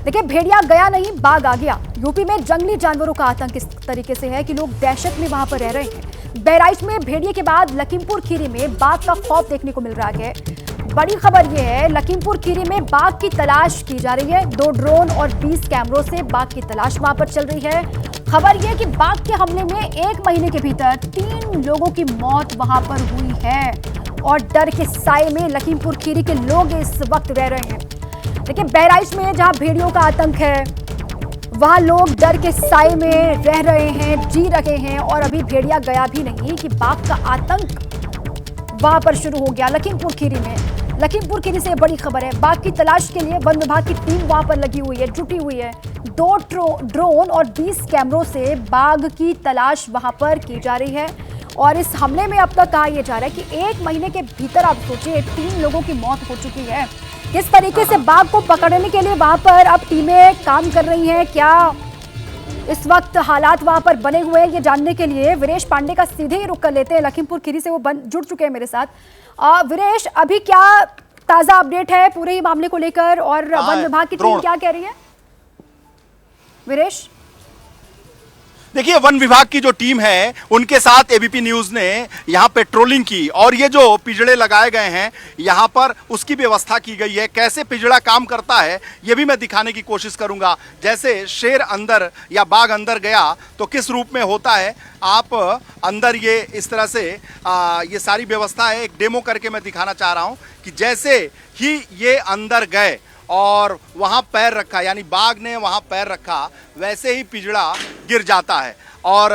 देखिए, भेड़िया गया नहीं, बाघ आ गया। यूपी में जंगली जानवरों का आतंक इस तरीके से है कि लोग दहशत में वहां पर रह रहे हैं। बहराइच में भेड़िए के बाद लखीमपुर खीरी में बाघ का खौफ देखने को मिल रहा है। बड़ी खबर यह है, लखीमपुर खीरी में बाघ की तलाश की जा रही है। 2 ड्रोन और 20 कैमरों से बाघ की तलाश वहां पर चल रही है। खबर यह कि बाघ के हमले में 1 महीने के भीतर 3 लोगों की मौत वहां पर हुई है और डर के साए में लखीमपुर खीरी के लोग इस वक्त रह रहे हैं। देखिए, बहराइच में जहां भेड़ियों का आतंक है, वहां लोग डर के साए में रह रहे हैं, जी रहे हैं और अभी भेड़िया गया भी नहीं कि बाघ का आतंक वहां पर शुरू हो गया लखीमपुर खीरी में। लखीमपुर खीरी से बड़ी खबर है, बाघ की तलाश के लिए वन विभाग की टीम वहां पर लगी हुई है, जुटी हुई है। 2 ड्रोन और 20 कैमरों से बाघ की तलाश वहां पर की जा रही है और इस हमले में अब तक कहा यह जा रहा है कि 1 महीने के भीतर आप सोचिए 3 लोगों की मौत हो चुकी है। किस तरीके से बाघ को पकड़ने के लिए वहां पर अब टीमें काम कर रही हैं, क्या इस वक्त हालात वहां पर बने हुए हैं, ये जानने के लिए वीरेश पांडे का सीधे ही रुख कर लेते हैं। लखीमपुर खीरी से वो जुड़ चुके हैं मेरे साथ। वीरेश, अभी क्या ताजा अपडेट है पूरे ही मामले को लेकर और वन विभाग की टीम क्या कह रही है? वीरेश, देखिए, वन विभाग की जो टीम है उनके साथ एबीपी न्यूज ने यहाँ पेट्रोलिंग की और ये जो पिंजड़े लगाए गए हैं यहाँ पर उसकी व्यवस्था की गई है। कैसे पिंजड़ा काम करता है ये भी मैं दिखाने की कोशिश करूंगा। जैसे शेर अंदर या बाघ अंदर गया तो किस रूप में होता है, आप अंदर ये इस तरह से ये सारी व्यवस्था है। एक डेमो करके मैं दिखाना चाह रहा हूँ कि जैसे ही ये अंदर गए और वहाँ पैर रखा, यानी बाघ ने वहाँ पैर रखा, वैसे ही पिंजड़ा गिर जाता है। और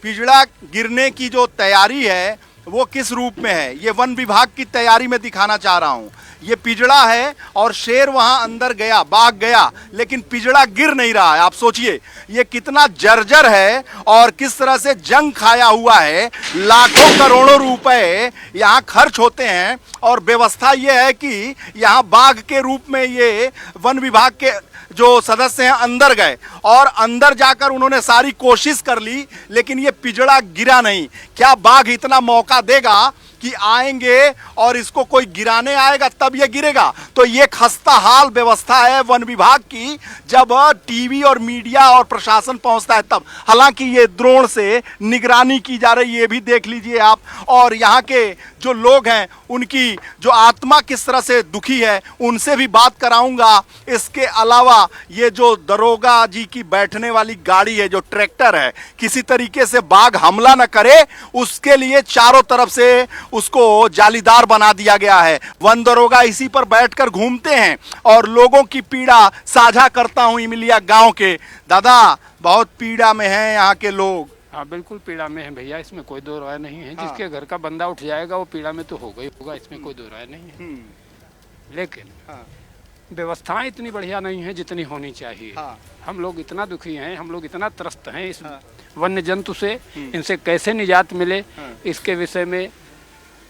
पिंजड़ा गिरने की जो तैयारी है वो किस रूप में है, ये वन विभाग की तैयारी में दिखाना चाह रहा हूँ। ये पिंजड़ा है और शेर वहाँ अंदर गया, बाघ गया, लेकिन पिंजड़ा गिर नहीं रहा है। आप सोचिए ये कितना जर्जर है और किस तरह से जंग खाया हुआ है। लाखों करोड़ों रुपए यहाँ खर्च होते हैं और व्यवस्था ये है कि यहाँ बाघ के रूप में ये वन विभाग के जो सदस्य हैं अंदर गए और अंदर जाकर उन्होंने सारी कोशिश कर ली, लेकिन ये पिंजड़ा गिरा नहीं। क्या बाघ इतना मौका देगा कि आएंगे और इसको कोई गिराने आएगा तब ये गिरेगा? तो ये खस्ता हाल व्यवस्था है वन विभाग की। जब टीवी और मीडिया और प्रशासन पहुंचता है तब, हालांकि ये ड्रोन से निगरानी की जा रही है, ये भी देख लीजिए आप। और यहाँ के जो लोग हैं उनकी जो आत्मा किस तरह से दुखी है उनसे भी बात कराऊंगा। इसके अलावा ये जो दरोगा जी की बैठने वाली गाड़ी है, जो ट्रैक्टर है, किसी तरीके से बाघ हमला न करे उसके लिए चारों तरफ से उसको जालीदार बना दिया गया है। वन दरोगा इसी पर बैठकर घूमते हैं और लोगों की पीड़ा साझा करता हूं। इमिलिया गांव के दादा बहुत पीड़ा में हैं यहाँ के लोग। हाँ, बिल्कुल पीड़ा में है भैया, इसमें कोई दो राय नहीं है। जिसके घर का बंदा उठ जाएगा वो पीड़ा में तो होगा ही होगा, इसमें कोई दो राय नहीं है। लेकिन व्यवस्थाएं इतनी बढ़िया नहीं है जितनी होनी चाहिए। हम लोग इतना दुखी हैं, हम लोग इतना त्रस्त हैं इस वन्य जंतु से, इनसे कैसे निजात मिले इसके विषय में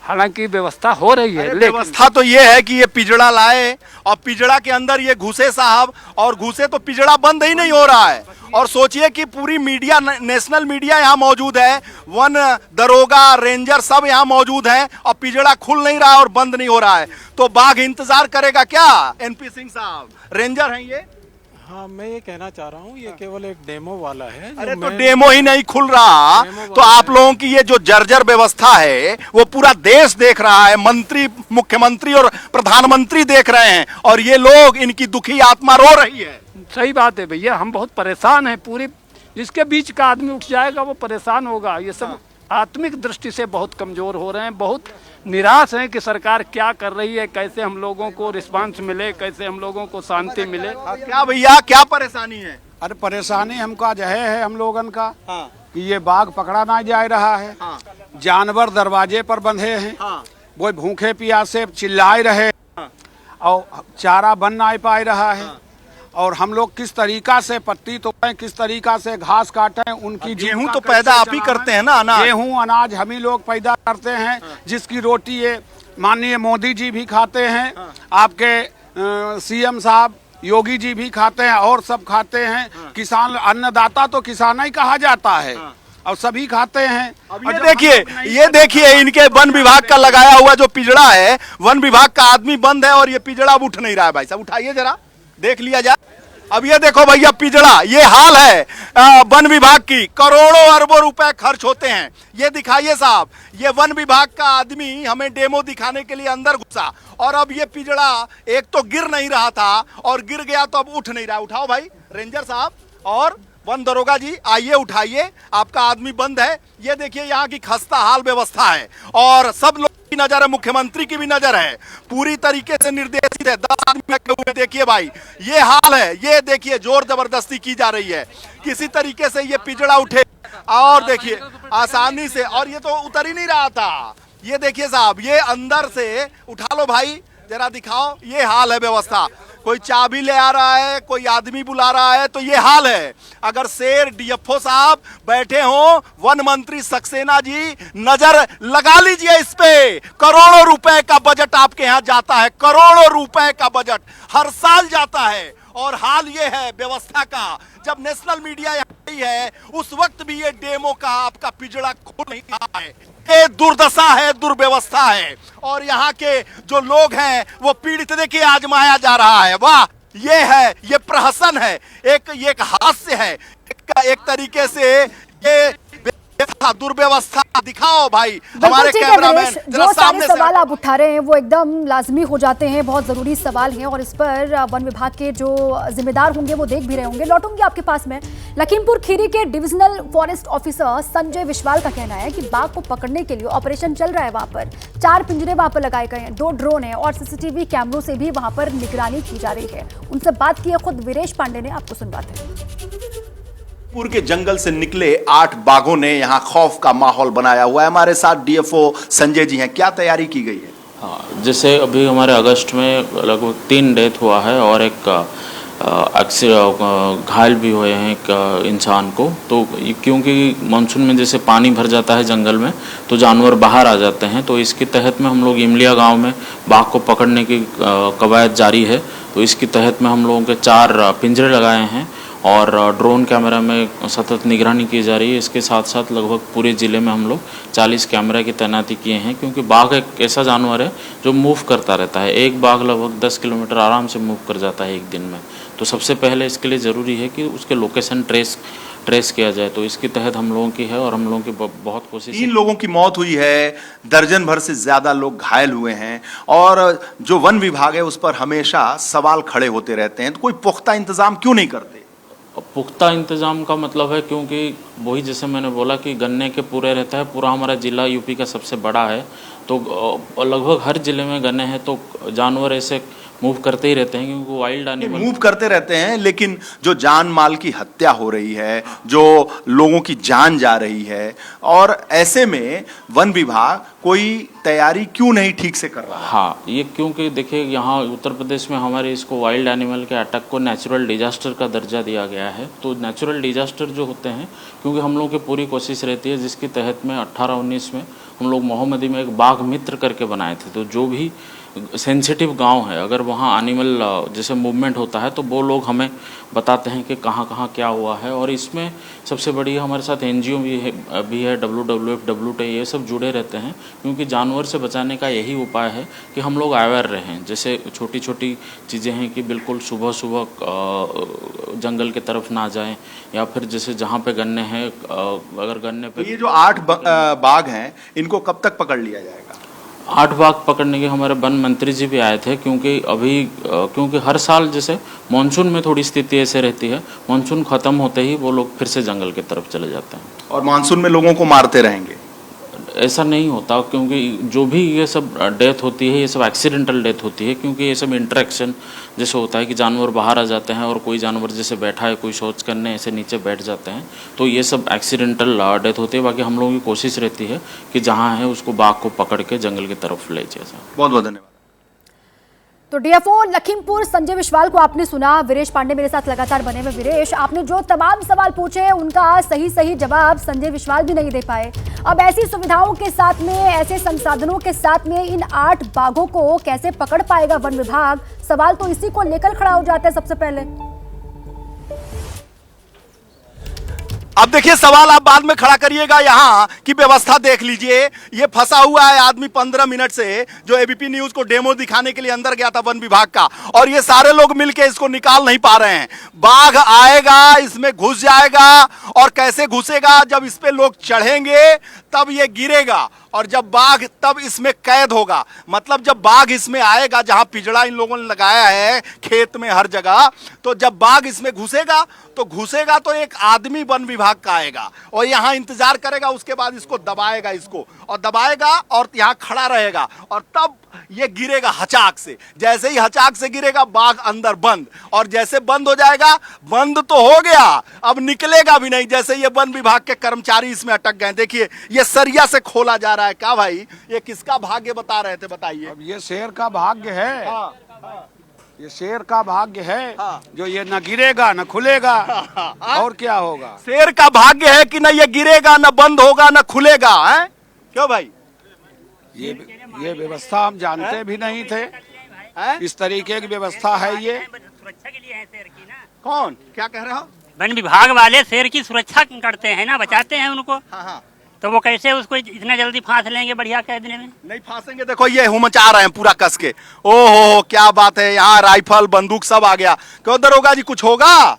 हालांकि व्यवस्था हो रही है। व्यवस्था तो ये है कि ये पिंजड़ा लाए और पिंजड़ा के अंदर ये घुसे साहब, और घुसे तो पिंजड़ा बंद ही नहीं हो रहा है। और सोचिए कि पूरी मीडिया, नेशनल मीडिया यहाँ मौजूद है, वन दरोगा, रेंजर सब यहाँ मौजूद हैं और पिंजड़ा खुल नहीं रहा और बंद नहीं हो रहा है। तो बाघ इंतजार करेगा क्या? एनपी सिंह साहब रेंजर हैं ये। हाँ, मैं ये कहना चाह रहा हूँ ये केवल एक डेमो वाला है। अरे तो डेमो ही नहीं खुल रहा तो आप लोगों की ये जो जर्जर व्यवस्था है वो पूरा देश देख रहा है, मंत्री, मुख्यमंत्री और प्रधानमंत्री देख रहे हैं और ये लोग, इनकी दुखी आत्मा रो रही है। सही बात है भैया, हम बहुत परेशान हैं। पूरी जिसके बीच का आदमी उठ जाएगा वो परेशान होगा। ये सब आत्मिक दृष्टि से बहुत कमजोर हो रहे हैं, बहुत निराश हैं कि सरकार क्या कर रही है, कैसे हम लोगों को रिस्पांस मिले, कैसे हम लोगों को शांति मिले। क्या भैया, क्या परेशानी है? अरे परेशानी हमका जो है हम लोगन का कि ये बाघ पकड़ा ना जा रहा है। जानवर दरवाजे पर बंधे हैं, वो भूखे प्यासे चिल्लाए रहे और चारा बन ना पा रहा है। और हम लोग किस तरीका से पत्ती तोड़ें, किस तरीका से घास काटें, उनकी गेहूं तो पैदा आप ही करते हैं ना, अनाज। गेहूं अनाज हम ही लोग पैदा करते हैं, जिसकी रोटी ये माननीय मोदी जी भी खाते हैं, आपके सीएम साहब योगी जी भी खाते हैं और सब खाते हैं। किसान अन्नदाता तो किसान ही कहा जाता है और सभी खाते हैं। अब ये देखिए इनके वन विभाग का लगाया हुआ जो पिंजड़ा है, वन विभाग का आदमी बंद है और ये पिंजड़ा अब उठ नहीं रहा है। भाई साहब उठाइए जरा, देख लिया जाए। अब ये देखो भैया पिजड़ा, ये हाल है वन विभाग की। करोड़ों अरबों रुपए खर्च होते हैं। ये दिखाइए साहब, ये वन विभाग का आदमी हमें डेमो दिखाने के लिए अंदर घुसा, और अब ये पिजड़ा एक तो गिर नहीं रहा था, और गिर गया तो अब उठ नहीं रहा। उठाओ भाई रेंजर साहब और वन दरोगा जी, आइए उठाइए, आपका आदमी बंद है। ये देखिए यहाँ की खस्ता हाल व्यवस्था है, और सब लोग की नजर है, मुख्यमंत्री की भी नजर है, पूरी तरीके से निर्देशित है। 10 आदमी लगे हुए, देखिए भाई ये हाल है। ये देखिए जोर जबरदस्ती की जा रही है, किसी तरीके से ये पिजड़ा उठे, और देखिए आसानी से, और ये तो उतर ही नहीं रहा था। ये देखिए साहब, ये अंदर से उठा लो भाई, जरा दिखाओ। ये हाल है व्यवस्था, कोई चाबी ले आ रहा है, कोई आदमी बुला रहा है, तो ये हाल है। अगर शेर डीएफओ साहब बैठे हो, वन मंत्री सक्सेना जी, नजर लगा लीजिए इस पे। करोड़ों रुपए का बजट आपके यहां जाता है, करोड़ों रुपए का बजट हर साल जाता है। और हाल ये है व्यवस्था का, जब नेशनल मीडिया यहाँ है उस वक्त भी ये डेमो का आपका पिजड़ा खोल नहीं रहा है। ये दुर्दशा है, दुर्व्यवस्था है, और यहाँ के जो लोग हैं वो पीड़ित देखिए आजमाया जा रहा है। वाह, ये है, ये प्रहसन है, एक हास्य है, एक तरीके से ये दुर्व्यवस्था। दिखाओ भाई हमारे कैमरामैन, जो सारे सवाल आप उठा रहे हैं वो एकदम लाजमी हो जाते हैं, बहुत जरूरी सवाल हैं, और इस पर वन विभाग के जो जिम्मेदार होंगे वो देख भी रहे होंगे। लौटूंगी आपके पास में। लखीमपुर खीरी के divisional forest officer Sanjay Vishwal का कहना है कि बाघ को पकड़ने के लिए ऑपरेशन चल रहा है। वहां पर 4 पिंजरे वहां पर लगाए गए हैं, 2 ड्रोन है, और सीसीटीवी कैमरों से भी वहां पर निगरानी की जा रही है। उनसे बात की है खुद वीरेश पांडे ने, आपको सुनवाते हैं। पुर के जंगल से निकले 8 बाघों ने यहाँ खौफ का माहौल बनाया हुआ है। हमारे साथ डीएफओ संजय जी हैं, क्या तैयारी की गई है? हाँ, जैसे अभी हमारे अगस्त में लगभग 3 डेथ हुआ है, और एक घायल भी हुए हैं एक इंसान को। तो क्योंकि मानसून में जैसे पानी भर जाता है जंगल में, तो जानवर बाहर आ जाते हैं, तो इसके तहत में हम लोग इमलिया गांव में बाघ को पकड़ने की कवायद जारी है। तो इसके तहत में हम लोगों के 4 पिंजरे लगाए हैं, और ड्रोन कैमरा में सतत निगरानी की जा रही है। इसके साथ साथ लगभग पूरे ज़िले में हम लोग 40 कैमरा की तैनाती किए हैं, क्योंकि बाघ एक ऐसा जानवर है जो मूव करता रहता है। एक बाघ लगभग 10 किलोमीटर आराम से मूव कर जाता है एक दिन में। तो सबसे पहले इसके लिए ज़रूरी है कि उसके लोकेशन ट्रेस किया जाए। तो इसके तहत हम लोगों की है, और हम लोगों की बहुत कोशिश। 3 लोगों की मौत हुई है, दर्जन भर से ज्यादा लोग घायल हुए हैं, और जो वन विभाग है उस पर हमेशा सवाल खड़े होते रहते हैं। तो कोई पुख्ता इंतजाम क्यों नहीं करते? पुख्ता इंतजाम का मतलब है, क्योंकि वही जैसे मैंने बोला कि गन्ने के पूरे रहता है, पूरा हमारा ज़िला यूपी का सबसे बड़ा है, तो लगभग हर ज़िले में गन्ने हैं, तो जानवर ऐसे मूव करते ही रहते हैं, क्योंकि वाइल्ड एनिमल मूव करते रहते हैं। लेकिन जो जान माल की हत्या हो रही है, जो लोगों की जान जा रही है, और ऐसे में वन विभाग कोई तैयारी क्यों नहीं ठीक से कर रहा? हाँ, ये क्योंकि देखिए यहाँ उत्तर प्रदेश में हमारे इसको वाइल्ड एनिमल के अटैक को नेचुरल डिजास्टर का दर्जा दिया गया है। तो नेचुरल डिजास्टर जो होते हैं, क्योंकि हम लोगों की पूरी कोशिश रहती है, जिसके तहत में 18-19 में हम लोग मोहम्मदी में एक बाघ मित्र करके बनाए थे। तो जो भी सेंसिटिव गांव है, अगर वहाँ एनिमल जैसे मूवमेंट होता है, तो वो लोग हमें बताते हैं कि कहाँ कहाँ क्या हुआ है। और इसमें सबसे बड़ी हमारे साथ एनजीओ भी है WWF, WTA, ये सब जुड़े रहते हैं, क्योंकि जानवर से बचाने का यही उपाय है कि हम लोग अवेयर रहें। जैसे छोटी छोटी चीज़ें हैं कि बिल्कुल सुबह सुबह जंगल की तरफ ना जाएं, या फिर जैसे जहाँ पे गन्ने हैं, अगर गन्ने पे। ये जो 8 बाघ हैं, इनको कब तक पकड़ लिया जाएगा? 8 बाघ पकड़ने के हमारे वन मंत्री जी भी आए थे, क्योंकि हर साल जैसे मानसून में थोड़ी स्थिति ऐसे रहती है, मानसून खत्म होते ही वो लोग फिर से जंगल की तरफ चले जाते हैं। और मानसून में लोगों को मारते रहेंगे? ऐसा नहीं होता, क्योंकि जो भी ये सब डेथ होती है, ये सब एक्सीडेंटल डेथ होती है, क्योंकि ये सब इंटरेक्शन जैसे होता है कि जानवर बाहर आ जाते हैं, और कोई जानवर जैसे बैठा है, कोई शौच करने ऐसे नीचे बैठ जाते हैं, तो ये सब एक्सीडेंटल डेथ होती है। बाकी हम लोगों की कोशिश रहती है कि जहाँ है उसको बाघ को पकड़ के जंगल की तरफ ले जाए। बहुत बहुत धन्यवाद। तो डीएफओ लखीमपुर संजय विश्वाल को आपने सुना। वीरेश पांडे मेरे साथ लगातार बने हुए। वीरेश, आपने जो तमाम सवाल पूछे उनका सही जवाब संजय विश्वाल भी नहीं दे पाए। अब ऐसी सुविधाओं के साथ में, ऐसे संसाधनों के साथ में इन 8 बाघों को कैसे पकड़ पाएगा वन विभाग? सवाल तो इसी को लेकर खड़ा हो जाता है सबसे पहले। अब देखिए सवाल आप बाद में खड़ा करिएगा यहाँ की व्यवस्था देख लीजिए। ये फंसा हुआ है आदमी 15 मिनट से, जो एबीपी न्यूज को डेमो दिखाने के लिए अंदर गया था वन विभाग का, और ये सारे लोग मिलके इसको निकाल नहीं पा रहे हैं। बाघ आएगा, इसमें घुस जाएगा, और कैसे घुसेगा, जब इस पे लोग चढ़ेंगे तब ये गिरेगा, और जब बाघ तब इसमें कैद होगा। मतलब जब बाघ इसमें आएगा, जहां पिजड़ा इन लोगों ने लगाया है खेत में हर जगह, तो जब बाघ इसमें घुसेगा तो एक आदमी वन विभाग का आएगा और यहां इंतजार करेगा, उसके बाद इसको दबाएगा, इसको और दबाएगा और यहां खड़ा रहेगा, और तब ये गिरेगा हचाक से। जैसे ही हचाक से गिरेगा बाघ अंदर बंद, और जैसे बंद हो जाएगा, बंद तो हो गया, अब निकलेगा भी नहीं। जैसे ये वन विभाग के कर्मचारी इसमें अटक गए। देखिए ये सरिया से खोला जा रहा है। क्या भाई, ये किसका भाग्य बता रहे थे, बताइए। अब ये शेर का भाग्य है। ये शेर का भाग्य है जो ये न गिरेगा न खुलेगा। और क्या होगा? शेर का भाग्य है कि न ये गिरेगा, न बंद होगा, न खुलेगा। है क्यों भाई? ये व्यवस्था हम जानते भी नहीं थे। इस तरीके की व्यवस्था है ये। सुरक्षा के लिए है शेर की ना। कौन, क्या कह रहे हो? वन विभाग वाले शेर की सुरक्षा करते हैं ना, बचाते हैं उनको। हाँ। तो वो कैसे उसको इतना जल्दी फांस लेंगे बढ़िया कह देने में? नहीं फांसेंगे। देखो ये हुमचा रहे हैं पूरा कस के। ओहो क्या बात है, यहाँ राइफल बंदूक सब आ गया। क्यों दरोगा जी, कुछ होगा?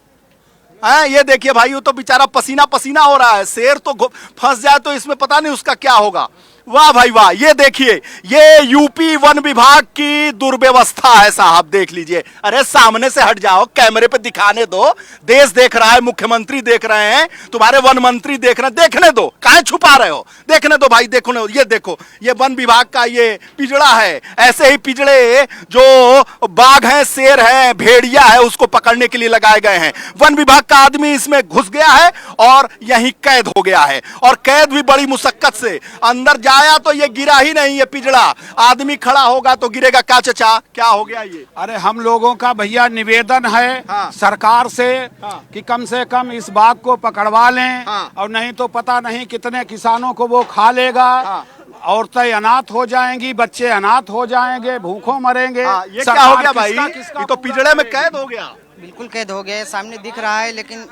ये देखिए भाई, वो तो बेचारा पसीना पसीना हो रहा है। शेर तो फंस जाए तो इसमें पता नहीं उसका क्या होगा। वाह भाई वाह, ये देखिए, ये यूपी वन विभाग की दुर्व्यवस्था है साहब, देख लीजिए। अरे सामने से हट जाओ, कैमरे पे दिखाने दो, देश देख रहा है, मुख्यमंत्री देख रहे हैं, तुम्हारे वन मंत्री देख रहे हैं, देखने दो, काहे छुपा रहे हो? देखने दो भाई, देखो ना, ये देखो, ये वन विभाग का ये पिजड़ा है। ऐसे ही पिजड़े जो बाघ है, शेर है, भेड़िया है, उसको पकड़ने के लिए लगाए गए हैं। वन विभाग का आदमी इसमें घुस गया है और यहीं कैद हो गया है, और कैद भी बड़ी मुशक्कत से। अंदर आया तो ये गिरा ही नहीं, ये पिजड़ा। आदमी खड़ा होगा तो गिरेगा। क्या चचा, क्या हो गया ये? अरे हम लोगों का भैया निवेदन है सरकार से कि कम से कम इस बाघ को पकड़वा लें, और नहीं तो पता नहीं कितने किसानों को वो खा लेगा। औरतें अनाथ हो जाएंगी, बच्चे अनाथ हो जाएंगे, भूखों मरेंगे। ये क्या हो गया भाई? ये तो पिजड़े में कैद हो गया। बिल्कुल कैद हो गए, सामने दिख रहा है, लेकिन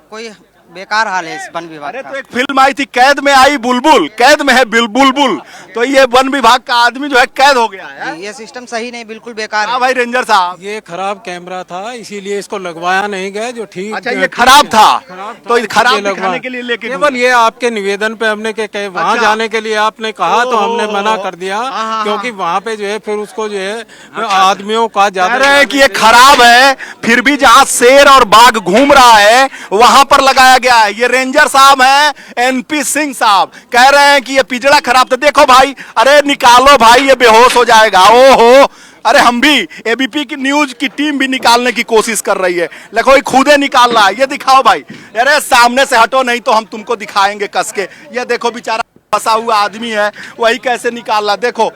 कोई बेकार हाल है इस वन विभाग अरे का। तो एक फिल्म आई थी, कैद में आई बुलबुल, कैद में है बुलबुल। तो ये वन विभाग का आदमी जो है कैद हो गया है। ये सिस्टम सही नहीं, बिल्कुल बेकार हाँ है। भाई रेंजर साहब, ये खराब कैमरा था, इसीलिए इसको लगवाया नहीं गया। जो ठीक, अच्छा ये खराब था, तो खराब दिखाने के लिए लेके केवल ये आपके निवेदन पे हमने के वहाँ जाने के लिए आपने कहा, तो हमने मना कर दिया, क्योंकि वहाँ पे जो है फिर उसको जो है आदमियों का कह रहे हैं कि ये खराब है, फिर भी जहाँ शेर और बाघ घूम रहा है वहां पर लगाया गया है। ये रेंजर साहब हैं, एनपी सिंह साहब, कह रहे हैं कि ये पिजड़ा खराब था। देखो भाई, अरे निकालो भाई, ये बेहोश हो जाएगा। ओहो, अरे हम भी एबीपी की न्यूज की टीम भी निकालने की कोशिश कर रही है, लेकिन खुदे निकाल रहा है। ये दिखाओ भाई, अरे सामने से हटो, नहीं तो हम तुमको दिखाएंगे कस के। ये देखो बेचारा फंसा हुआ आदमी है, वही कैसे निकाल रहा। देखो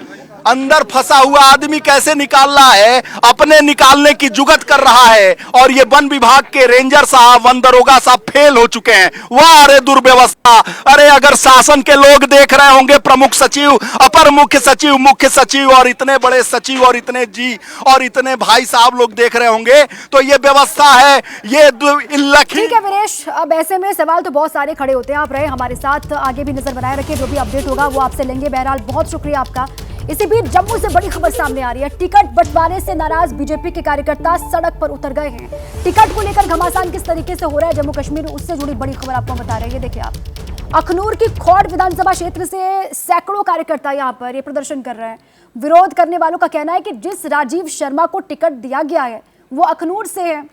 अंदर फंसा हुआ आदमी कैसे निकाल रहा है, अपने निकालने की जुगत कर रहा है। और ये वन विभाग के रेंजर साहब, वन दरोगा साहब फेल हो चुके हैं। वाह अरे दुर्व्यवस्था। अरे अगर शासन के लोग देख रहे होंगे, प्रमुख सचिव, अपर मुख्य सचिव, मुख्य सचिव और इतने बड़े सचिव और इतने जी और इतने भाई साहब लोग देख रहे होंगे, तो ये व्यवस्था है, ये ठीक है वीरेश, अब ऐसे में सवाल तो बहुत सारे खड़े होते हैं। आप रहे हमारे साथ, आगे भी नजर बनाए रखिए, जो भी अपडेट होगा वो आपसे लेंगे। बहरहाल बहुत शुक्रिया आपका। इसी बीच जम्मू से बड़ी खबर सामने आ रही है। टिकट बंटवारे से नाराज बीजेपी के कार्यकर्ता सड़क पर उतर गए हैं। टिकट को लेकर घमासान किस तरीके से हो रहा है जम्मू कश्मीर में, उससे जुड़ी बड़ी खबर आपको बता रहे हैं। देखिए आप, अखनूर की खौड़ विधानसभा क्षेत्र से सैकड़ों कार्यकर्ता यहां पर ये प्रदर्शन कर रहे हैं। विरोध करने वालों का कहना है कि जिस राजीव शर्मा को टिकट दिया गया है वो अखनूर से है।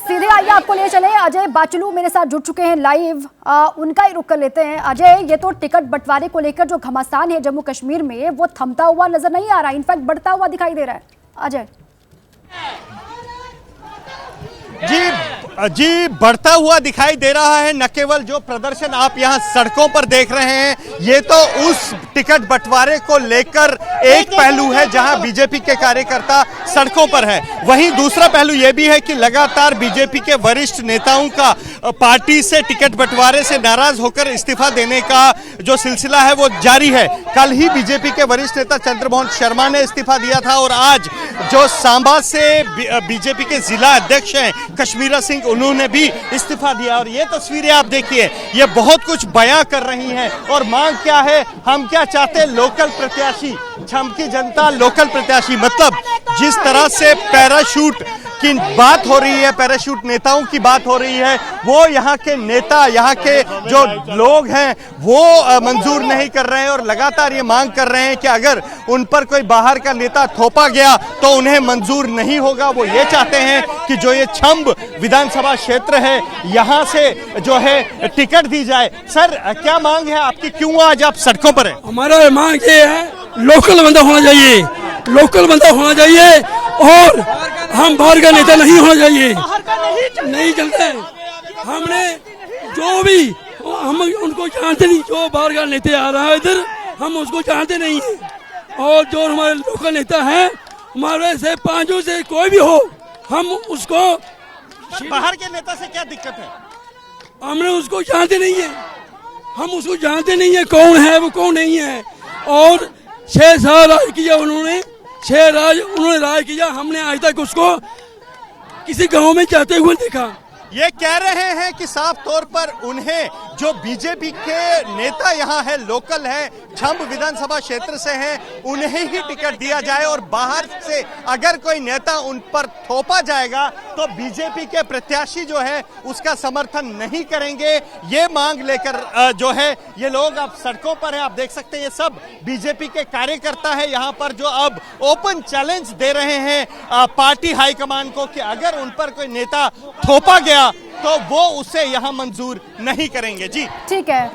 सीधे आइए आपको ले चले, अजय बाचलू मेरे साथ जुड़ चुके हैं लाइव, उनका ही रुख कर लेते हैं। अजय, ये तो टिकट बंटवारे को लेकर जो घमासान है जम्मू कश्मीर में, वो थमता हुआ नजर नहीं आ रहा, इनफैक्ट बढ़ता हुआ दिखाई दे रहा है। अजय, जी बढ़ता हुआ दिखाई दे रहा है। न केवल जो प्रदर्शन आप यहाँ सड़कों पर देख रहे हैं, ये तो उस टिकट बंटवारे को लेकर एक पहलू है जहां बीजेपी के कार्यकर्ता सड़कों पर है। वहीं दूसरा पहलू ये भी है कि लगातार बीजेपी के वरिष्ठ नेताओं का पार्टी से टिकट बंटवारे से नाराज होकर इस्तीफा देने का जो सिलसिला है वो जारी है। कल ही बीजेपी के वरिष्ठ नेता चंद्रमोहन शर्मा ने इस्तीफा दिया था और आज जो सांबा से बीजेपी के जिला अध्यक्ष हैं कश्मीरा सिंह, उन्होंने भी इस्तीफा दिया। और ये तस्वीरें आप देखिए, ये बहुत कुछ बयां कर रही हैं। और मांग क्या है, हम क्या चाहते हैं, लोकल प्रत्याशी, छम की जनता लोकल प्रत्याशी। मतलब जिस तरह से पैराशूट की बात हो रही है, पैराशूट नेताओं की बात हो रही है, वो यहाँ के नेता, यहाँ के जो लोग हैं वो मंजूर नहीं कर रहे हैं और लगातार ये मांग कर रहे हैं कि अगर उन पर कोई बाहर का नेता थोपा गया तो उन्हें मंजूर नहीं होगा। वो ये चाहते हैं कि जो ये छंब विधानसभा क्षेत्र है यहाँ से जो है टिकट दी जाए। सर क्या मांग है आपकी, क्यों आज आप सड़कों पर हैं? हमारा मांग ये है, लोकल बंदा होना चाहिए, लोकल बंदा होना चाहिए और हम बाहर का नेता नहीं होना चाहिए। नहीं चलते, हमने जो भी, हम उनको जानते नहीं, जो बाहर का नेता आ रहा है इधर हम उसको जानते नहीं है। और जो हमारे लोकल नेता हैं, हमारे से पांचों से कोई भी हो, हम उसको, बाहर के नेता से क्या दिक्कत है? हमने उसको जानते नहीं है, हम उसको जानते नहीं है कौन है वो कौन नहीं है। और 6 साल राज किया उन्होंने, 6 राज उन्होंने राज किया, हमने आज तक उसको किसी गांव में जाते हुए देखा। ये कह रहे हैं कि साफ तौर पर उन्हें जो बीजेपी के नेता यहाँ है, लोकल है, छंब विधानसभा क्षेत्र से हैं, उन्हें ही टिकट दिया जाए और बाहर से अगर कोई नेता उन पर थोपा जाएगा तो बीजेपी के प्रत्याशी जो है उसका समर्थन नहीं करेंगे। ये मांग लेकर जो है ये लोग अब सड़कों पर है। आप देख सकते हैं ये सब बीजेपी के कार्यकर्ता है यहाँ पर, जो अब ओपन चैलेंज दे रहे हैं पार्टी हाईकमान को कि अगर उन पर कोई नेता थोपा गया तो वो उसे यहाँ मंजूर नहीं करेंगे। जी ठीक है,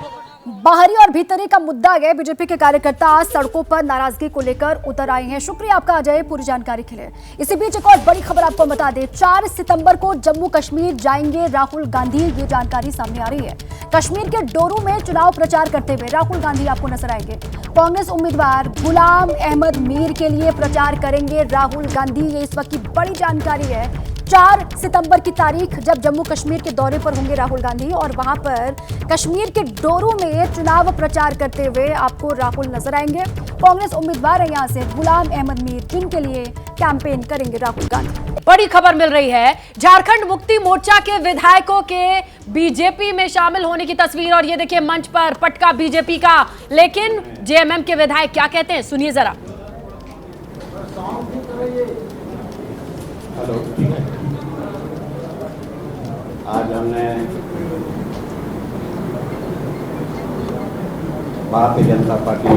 बाहरी और भीतरी का मुद्दा है। बीजेपी के कार्यकर्ता आज सड़कों पर नाराजगी को लेकर उतर आए हैं। शुक्रिया आपका अजय पूरी जानकारी के लिए। इसी बीच एक और बड़ी खबर आपको बता दें, 4 सितंबर को जम्मू कश्मीर जाएंगे राहुल गांधी, ये जानकारी सामने आ रही है। कश्मीर के डोरू में चुनाव प्रचार करते हुए राहुल गांधी आपको नजर आएंगे। कांग्रेस उम्मीदवार गुलाम अहमद मीर के लिए प्रचार करेंगे राहुल गांधी, ये इस वक्त की बड़ी जानकारी है। 4 सितंबर की तारीख जब जम्मू कश्मीर के दौरे पर होंगे राहुल गांधी और वहां पर कश्मीर के डोरू में चुनाव प्रचार करते हुए आपको राहुल नजर आएंगे। कांग्रेस उम्मीदवार है यहाँ से गुलाम अहमद मीर, जिनके लिए कैंपेन करेंगे राहुल गांधी। बड़ी खबर मिल रही है, झारखंड मुक्ति मोर्चा के विधायकों के बीजेपी में शामिल होने की तस्वीर। और ये देखिए मंच पर पटका बीजेपी का, लेकिन जेएमएम के विधायक क्या कहते हैं, सुनिए जरा। हेलो, आज हमने भारतीय जनता पार्टी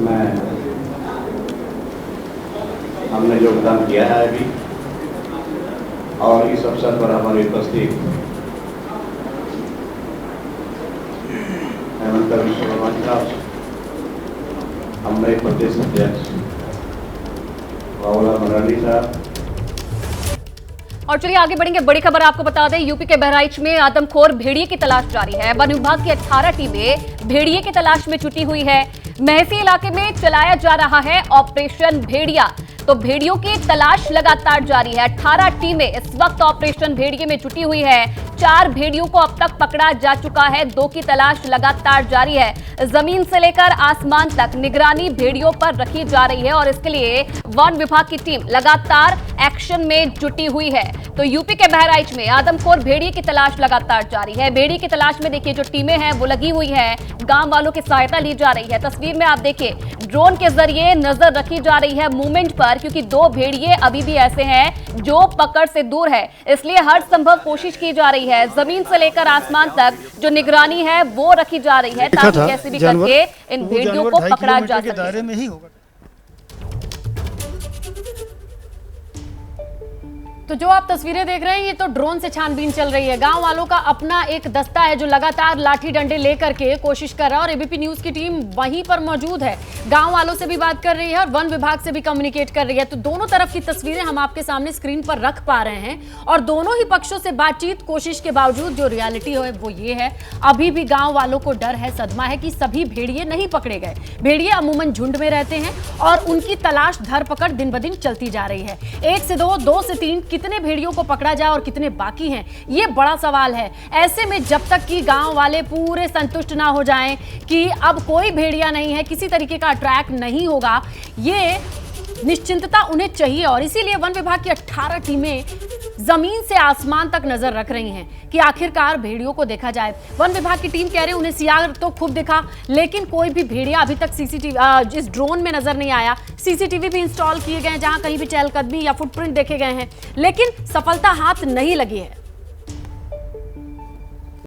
में हमने योगदान किया है अभी, और इस अवसर पर हमारी उपस्थित हेमंत विश्व साहब, हमारे प्रदेश अध्यक्ष राहुल गांधी साहब। और चलिए आगे बढ़ेंगे, बड़ी खबर आपको बता दें, यूपी के बहराइच में आदमखोर भेड़िए की तलाश जारी है। वन विभाग की 18 टीमें भेड़िए की तलाश में जुटी हुई है। महसी इलाके में चलाया जा रहा है ऑपरेशन भेड़िया, तो भेड़ियों की तलाश लगातार जारी है। 18 टीमें इस वक्त ऑपरेशन भेड़िए में जुटी हुई है। 4 भेड़ियों को अब तक पकड़ा जा चुका है, 2 की तलाश लगातार जारी है। जमीन से लेकर आसमान तक निगरानी भेड़ियों पर रखी जा रही है और इसके लिए वन विभाग की टीम लगातार एक्शन में जुटी हुई है। तो यूपी के बहराइच में आदमखोर भेड़िए की तलाश लगातार जारी है। भेड़िए की तलाश में देखिए जो टीमें हैं वो लगी हुई है, गांव वालों की सहायता ली जा रही है। तस्वीर में आप देखिए ड्रोन के जरिए नजर रखी जा रही है मूवमेंट पर, क्योंकि 2 भेड़िए अभी भी ऐसे हैं जो पकड़ से दूर है, इसलिए हर संभव कोशिश की जा रही है। जमीन से लेकर आसमान तक जो निगरानी है वो रखी जा रही है, ताकि कैसे भी करके इन भेड़ियों को पकड़ा जा सके। दायरे में ही होगा। तो जो आप तस्वीरें देख रहे हैं ये तो ड्रोन से छानबीन चल रही है। गांव वालों का अपना एक दस्ता है जो लगातार लाठी डंडे लेकर के कोशिश कर रहा है और एबीपी न्यूज की टीम वहीं पर मौजूद है, गांव वालों से भी बात कर रही है और वन विभाग से भी कम्युनिकेट कर रही है। तो दोनों तरफ की तस्वीरें हम आपके सामने स्क्रीन पर रख पा रहे हैं और दोनों ही पक्षों से बातचीत कोशिश के बावजूद जो रियलिटी है वो ये है, अभी भी गाँव वालों को डर है, सदमा है कि सभी भेड़िए नहीं पकड़े गए। भेड़िए अमूमन झुंड में रहते हैं और उनकी तलाश धरपकड़ दिन ब दिन चलती जा रही है। 1 से 2, 2 से 3 कितने भेड़ियों को पकड़ा जाए और कितने बाकी हैं, ये बड़ा सवाल है। ऐसे में जब तक कि गांव वाले पूरे संतुष्ट ना हो जाएं कि अब कोई भेड़िया नहीं है, किसी तरीके का अट्रैक नहीं होगा, ये निश्चिंतता उन्हें चाहिए और इसीलिए वन विभाग की 18 टीमें जमीन से आसमान तक नजर रख रही हैं कि आखिरकार भेड़ियों को देखा जाए। वन विभाग की टीम कह रहे हैं उन्हें सियार तो खूब दिखा, लेकिन कोई भी भेड़िया अभी तक सीसीटीवी इस ड्रोन में नजर नहीं आया। सीसीटीवी भी इंस्टॉल किए गए हैं जहां कहीं भी चहलकदमी या फुटप्रिंट देखे गए हैं, लेकिन सफलता हाथ नहीं लगी है।